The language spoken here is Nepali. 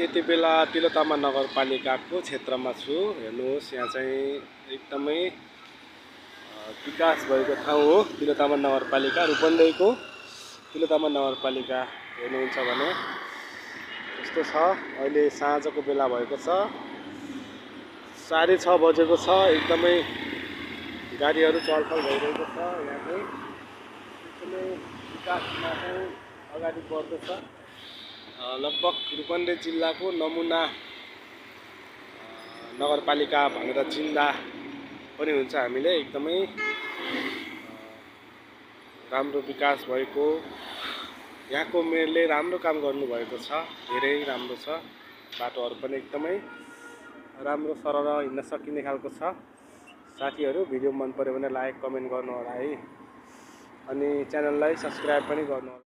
यति बेला तिलोत्तमा नगरपालिकाको क्षेत्रमा छु। हेर्नुहोस् यहाँ चाहिँ एकदमै विकास भएको ठाउँ हो तिलोत्तमा नगरपालिका। रूपन्देहीको तिलोत्तमा नगरपालिका हेर्नुहुन्छ भने यस्तो छ। अहिले साँझको बेला भएको छ, 6:30 बजेको छ। एकदमै गाडीहरू चलचल भइरहेको छ। यहाँ चाहिँ एकदमै विकासमा चाहिँ अगाडि बढ्दैछ। लगभग रूपन्देही जिल्लाको नमुना नगरपालिका भनेर चिन्दा पनि हुन्छ। हामीले एकदमै राम्रो विकास भएको, यहाँको मेयरले राम्रो काम गर्नुभएको छ, धेरै राम्रो छ। बाटोहरू पनि एकदमै राम्रो सरल हिँड्न सकिने खालको छ। साथीहरू भिडियो मन पर्यो भने लाइक कमेन्ट गर्नु होला है, अनि च्यानललाई सब्स्क्राइब पनि गर्नु होला।